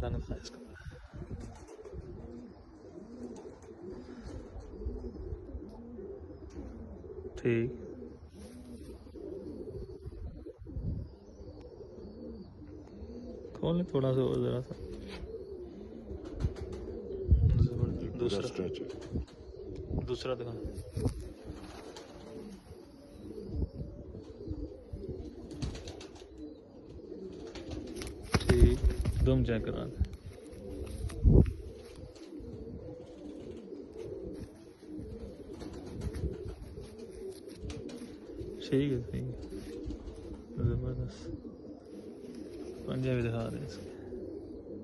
रंग था इसका। ठीक, खोल थोड़ा सा और जरा सा। दूसरा दिखा। ठीक, दम चेक करा दे। ठीक है, ठीक है, जबरदस्त। पंजा भी दिखा रहे हैं इसके।